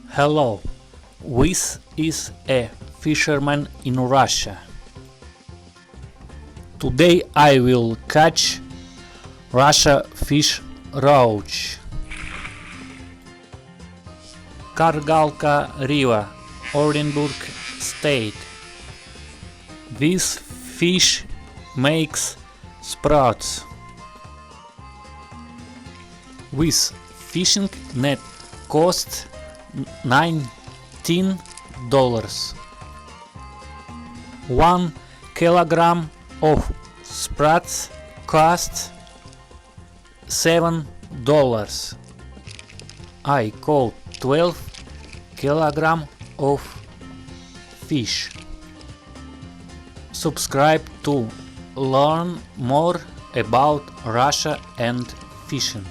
Hello, this is a fisherman in Russia. Today I will catch Russia fish roach. Kargalka River, Orenburg State. This fish makes sprouts. This fishing net costs $19. 1 kilogram of sprouts costs $7. I caught 12 kilogram of fish. Subscribe to learn more about Russia and fishing.